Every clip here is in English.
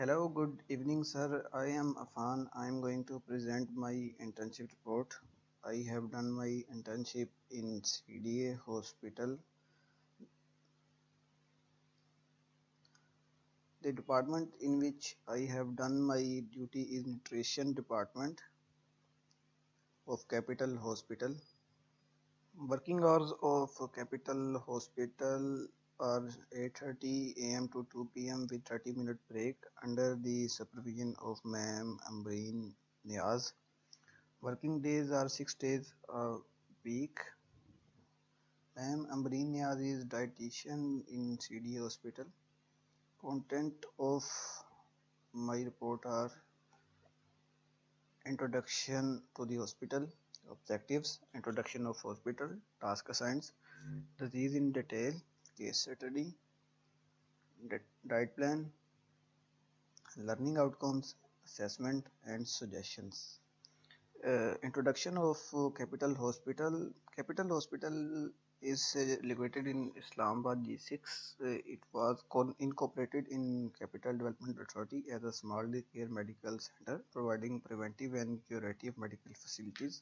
Hello, good evening, sir. I am Afan. I am going to present my internship report. I have done my internship in CDA hospital. The department in which I have done my duty is nutrition department of Capital Hospital. Working hours of Capital Hospital are 8:30 a.m. to 2 p.m. with 30-minute break under the supervision of Ma'am Ambreen Niaz. Working days are 6 days a week. Ma'am Ambreen Niaz is dietitian in CD Hospital. Content of my report are introduction to the hospital, objectives, introduction of hospital, task assigned, disease in detail, case study, diet plan, learning outcomes, assessment, and suggestions. Introduction of Capital Hospital. Capital Hospital is located in Islamabad G6. It was incorporated in Capital Development Authority as a small care medical center providing preventive and curative medical facilities.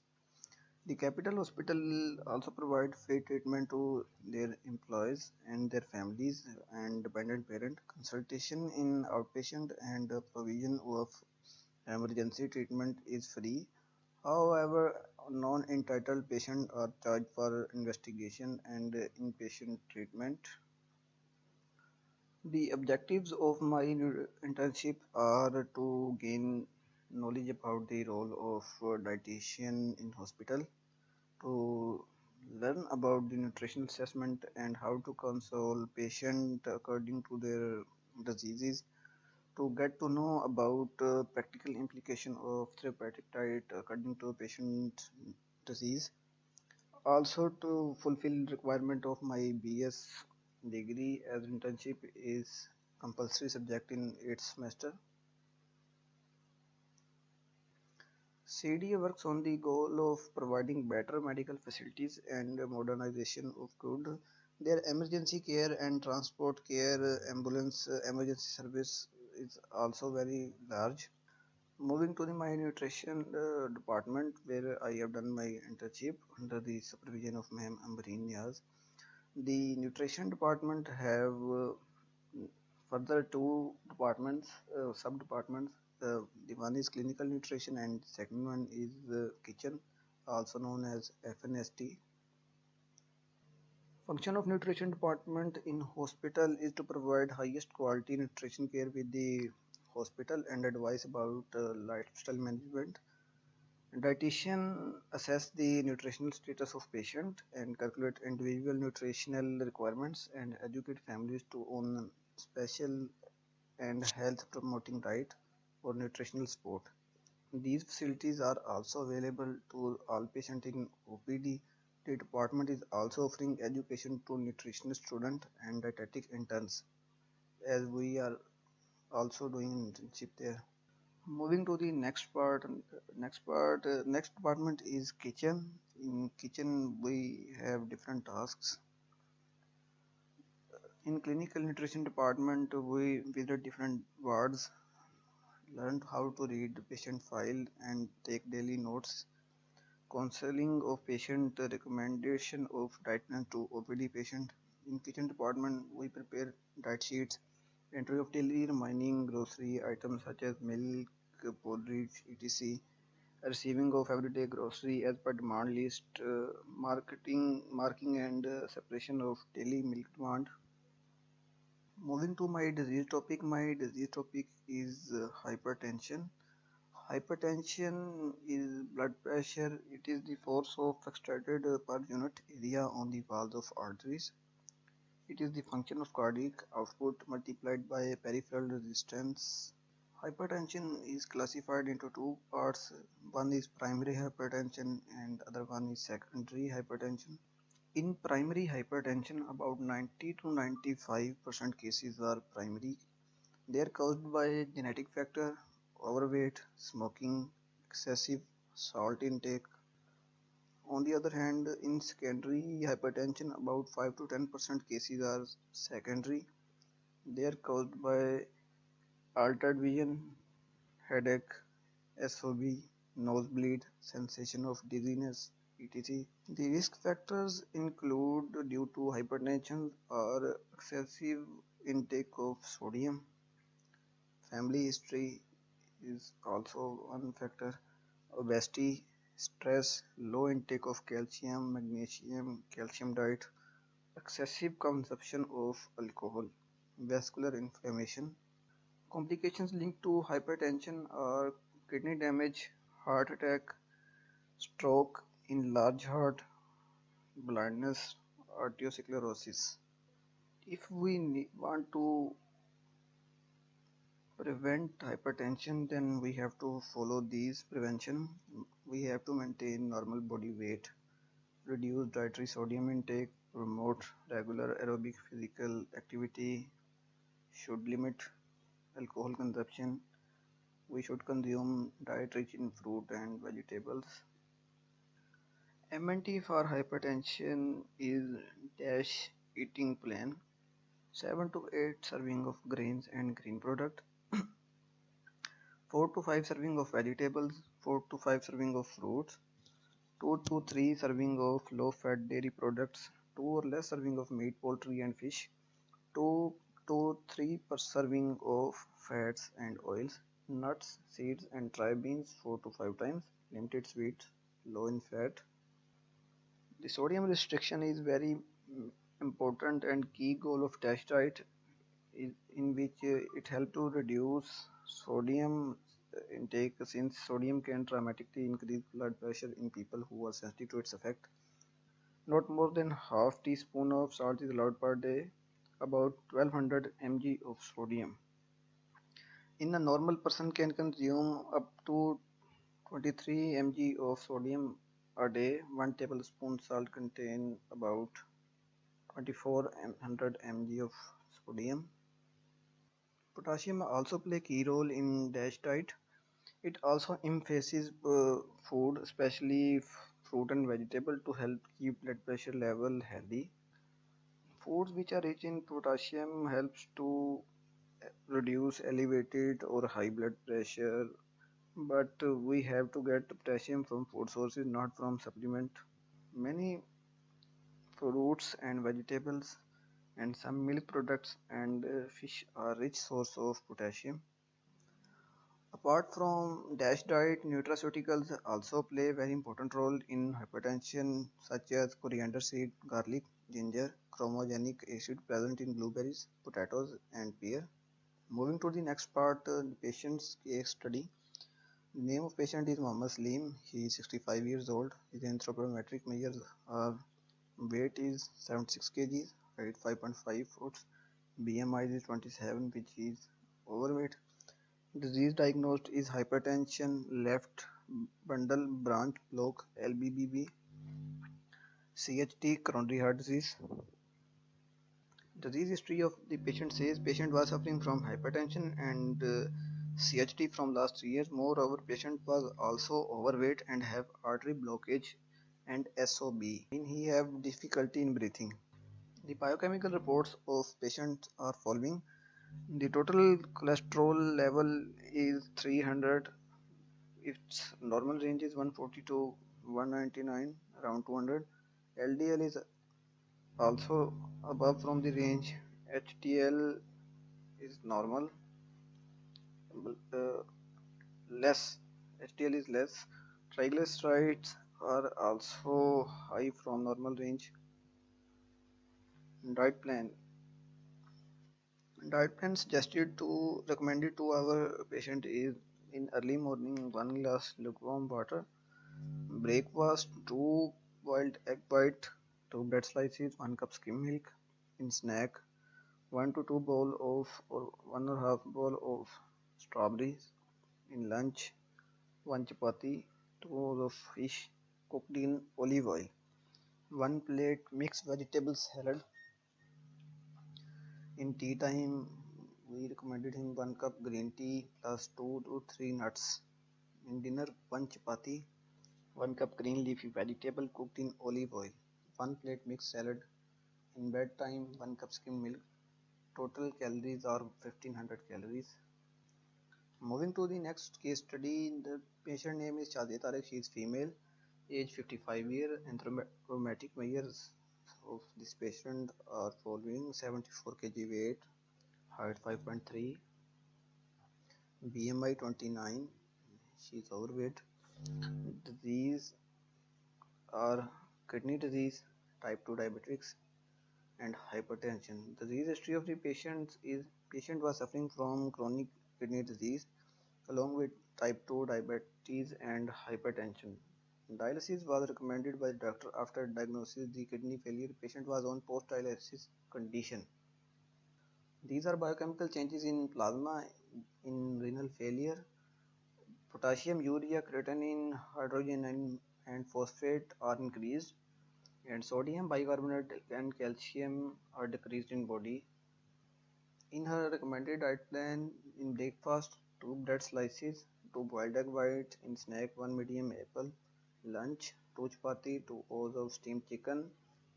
The Capital Hospital also provide free treatment to their employees and their families and dependent parent, consultation in outpatient and provision of emergency treatment is free. However, non-entitled patients are charged for investigation and inpatient treatment. The objectives of my internship are to gain knowledge about the role of dietitian in hospital, to learn about the nutrition assessment and how to console patient according to their diseases, to get to know about practical implication of therapeutic diet according to patient disease, also to fulfill requirement of my BS degree as internship is compulsory subject in its semester. CDA works on the goal of providing better medical facilities and modernization of good. Their emergency care and transport care, ambulance emergency service is also very large. Moving to the my nutrition department where I have done my internship under the supervision of Ma'am Ambreen Niaz. The nutrition department have further two departments, sub-departments. The one is clinical nutrition and second one is kitchen, also known as FNST. Function of nutrition department in hospital is to provide highest quality nutrition care with the hospital and advise about lifestyle management. Dietitian assess the nutritional status of patient and calculate individual nutritional requirements and educate families to own special and health promoting diet or nutritional support. These facilities are also available to all patients in OPD. The department is also offering education to nutrition students and dietetic interns as we are also doing internship there. Moving to the next department is kitchen. In kitchen, we have different tasks. In clinical nutrition department, we visit different wards, learned how to read the patient file and take daily notes. Counseling of patient, recommendation of diet plan to OPD patient. In kitchen department, we prepare diet sheets, entry of daily remaining grocery items such as milk, porridge, etc. Receiving of everyday grocery as per demand list, marking and separation of daily milk demand. Moving to my disease topic is hypertension. Hypertension is blood pressure. It is the force of extracted per unit area on the walls of arteries. It is the function of cardiac output multiplied by peripheral resistance. Hypertension is classified into two parts. One is primary hypertension and other one is secondary hypertension. In primary hypertension, about 90 to 95% cases are primary. They are caused by genetic factor, overweight, smoking, excessive salt intake. On the other hand, in secondary hypertension, about 5 to 10% cases are secondary. They are caused by altered vision, headache, SOB, nosebleed, sensation of dizziness, etc. The risk factors include due to hypertension or excessive intake of sodium. Family history is also one factor. Obesity, stress, low intake of calcium, magnesium, calcium diet, excessive consumption of alcohol, vascular inflammation. Complications linked to hypertension are kidney damage, heart attack, stroke, enlarged heart, blindness, arteriosclerosis. If we want to prevent hypertension, then we have to follow these prevention. We have to maintain normal body weight, reduce dietary sodium intake, promote regular aerobic physical activity, should limit alcohol consumption. We should consume diet rich in fruit and vegetables. MNT for hypertension is dash eating plan, 7 to 8 serving of grains and green product, 4 to 5 serving of vegetables, 4 to 5 serving of fruits, 2 to 3 serving of low fat dairy products, 2 or less serving of meat, poultry and fish, 2 to 3 per serving of fats and oils, nuts, seeds and dry beans 4 to 5 times, limited sweets, low in fat. The sodium restriction is very important and key goal of DASH diet, in which it helps to reduce sodium intake, since sodium can dramatically increase blood pressure in people who are sensitive to its effect. Not more than half teaspoon of salt is allowed per day, about 1200 mg of sodium. In a normal person can consume up to 23 mg of sodium a day. 1 tablespoon salt contain about 2400 mg of sodium. Potassium also play a key role in DASH diet. It also emphasizes food, especially fruit and vegetable, to help keep blood pressure level healthy. Foods which are rich in potassium helps to reduce elevated or high blood pressure, but we have to get potassium from food sources, not from supplement. Many fruits and vegetables and some milk products and fish are rich source of potassium. Apart from DASH diet, nutraceuticals also play a very important role in hypertension, such as coriander seed, garlic, ginger, chromogenic acid present in blueberries, potatoes, and pear. Moving to the next part, the patient's case study. The name of patient is Mohammed Salim. He is 65 years old. His anthropometric measures are weight is 76 kg, height 5.5 foot, BMI is 27, which is overweight. Disease diagnosed is hypertension, left bundle branch block LBBB, CHT, coronary heart disease. Disease history of the patient says patient was suffering from hypertension and CHT from last 3 years. Moreover, patient was also overweight and have artery blockage and SOB. He have difficulty in breathing. The biochemical reports of patient are following. The total cholesterol level is 300. Its normal range is 140 to 199, around 200. LDL is also above from the range. HDL is normal, uh, less. HDL is less. Triglycerides are also high from normal range. Diet plan. Diet plan suggested to recommended to our patient is in early morning 1 glass lukewarm water, breakfast 2 boiled egg white, 2 bread slices, 1 cup skim milk. In snack 1 to 2 bowl of or 1.5 bowl of strawberries. In lunch 1 chapati, 2 bowls of fish cooked in olive oil, 1 plate mixed vegetable salad. In tea time, we recommended him 1 cup green tea plus 2 to 3 nuts. In dinner, 1 chapati, 1 cup green leafy vegetable cooked in olive oil, 1 plate mixed salad. In bedtime, 1 cup skim milk. Total calories are 1500 calories. Moving to the next case study, the patient name is Shazia Tarek. She is female, age 55 year. Anthropometric measures of this patient are following: 74 kg weight, height 5.3, BMI 29. She is overweight. Disease are kidney disease, type 2 diabetics, and hypertension. The disease history of the patient was suffering from chronic kidney disease along with type 2 diabetes and hypertension. Dialysis was recommended by the doctor after diagnosis the kidney failure. Patient was on post-dialysis condition. These are biochemical changes in plasma in renal failure. Potassium, urea, creatinine, hydrogen, and phosphate are increased, and sodium bicarbonate and calcium are decreased in body. In her recommended diet plan, in breakfast, 2 bread slices, 2 boiled egg whites; in snack, 1 medium apple; lunch, 2 chapati, 2 oz of steamed chicken;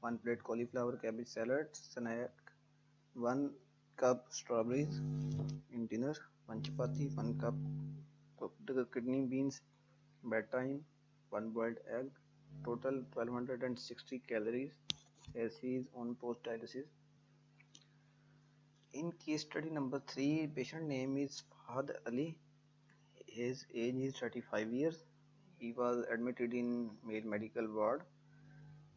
1 plate cauliflower cabbage salad; snack, 1 cup strawberries; in dinner, 1 chapati, 1 cup cooked kidney beans; bedtime, 1 boiled egg; total 1260 calories as she is on post dialysis. In case study number 3, patient name is Fahad Ali. His age is 35 years. He was admitted in male medical ward.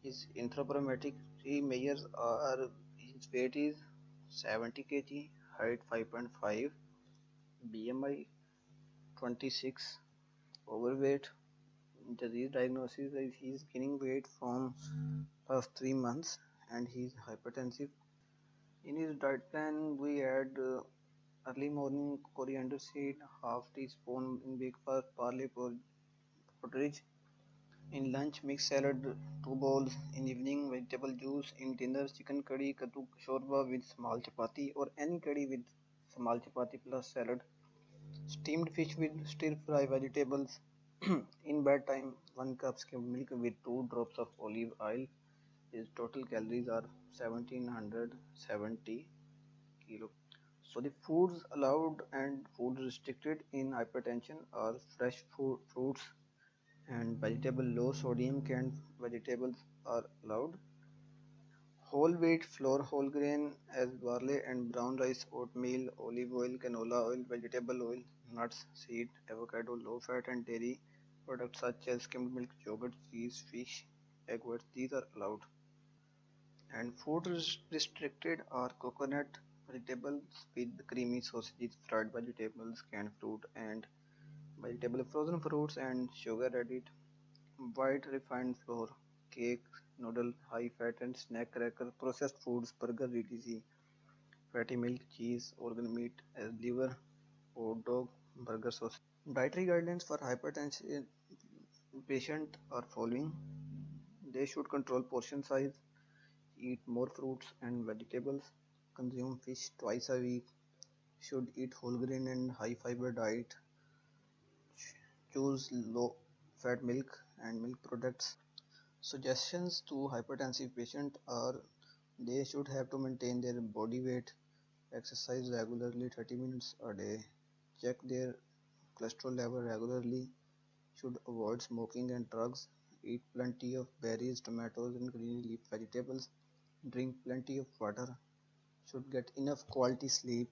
His anthropometric measures are: his weight is 70 kg, height 5.5, BMI 26, overweight. Disease diagnosis is he is gaining weight from past 3 months and he is hypertensive. In his diet plan, we add early morning coriander seed, half teaspoon; in breakfast, parley porridge; in lunch, mixed salad, 2 bowls; in evening, vegetable juice; in dinner, chicken curry, kaddu shorba with small chapati or any curry with small chapati plus salad; steamed fish with stir fry vegetables. In bedtime, 1 cup skimmed milk with 2 drops of olive oil. His total calories are 1770 kilo. So the foods allowed and foods restricted in hypertension are fresh fruits and vegetable. Low sodium canned vegetables are allowed. Whole wheat flour, whole grain as barley and brown rice, oatmeal, olive oil, canola oil, vegetable oil, nuts, seed, avocado. Low fat and dairy products such as skimmed milk, yogurt, cheese, fish, egg whites, these are allowed. And food restricted are coconut, vegetables with creamy sausages, fried vegetables, canned fruit and vegetable, frozen fruits and sugar added, white refined flour, cake, noodle, high fat and snack cracker, processed foods, burger, etc., fatty milk, cheese, organ meat as liver, hot dog, burger sauce. Dietary guidelines for hypertension patient are following: they should control portion size, eat more fruits and vegetables, consume fish twice a week, should eat whole grain and high fiber diet, choose low fat milk and milk products. Suggestions to hypertensive patient are: they should have to maintain their body weight, exercise regularly 30 minutes a day, check their cholesterol level regularly, should avoid smoking and drugs, eat plenty of berries, tomatoes and green leaf vegetables, drink plenty of water, should get enough quality sleep,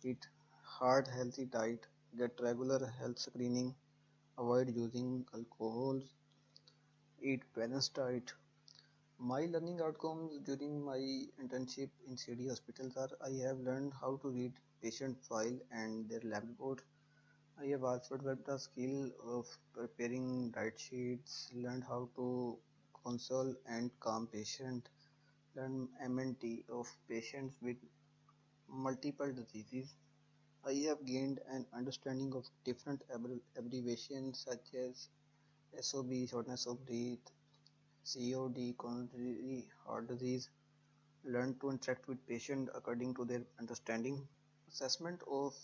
eat hard healthy diet, get regular health screening, avoid using alcohol, eat balanced diet. My learning outcomes during my internship in CD hospitals are: I have learned how to read patient file and their lab report. I have also developed the skill of preparing diet sheets, learned how to console and calm patient, learn MNT of patients with multiple diseases. I have gained an understanding of different abbreviations such as SOB, shortness of breath, COD, coronary heart disease, learn to interact with patient according to their understanding. Assessment of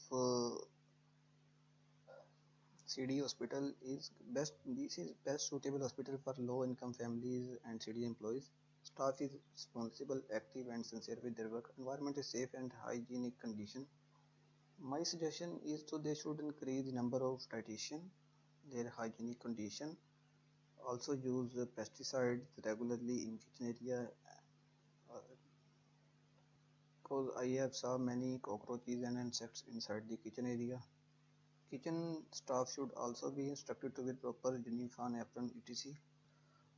CD hospital is best. This is best suitable hospital for low income families and CD employees. Staff is responsible, active and sincere with their work. Environment is safe and hygienic condition. My suggestion is so they should increase the number of dietitian, their hygienic condition, also use pesticides regularly in kitchen area because I have saw many cockroaches and insects inside the kitchen area. Kitchen staff should also be instructed to wear proper uniform, apron, etc.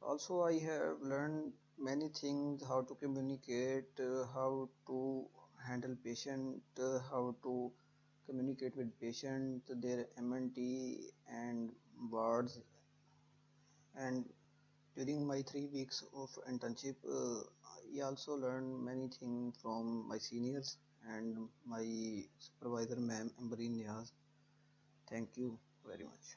Also, I have learned many things: how to communicate, how to handle patient, how to communicate with patient, their MNT and wards. And during my 3 weeks of internship, I also learned many things from my seniors and my supervisor, ma'am Ambreen Niaz. Thank you very much.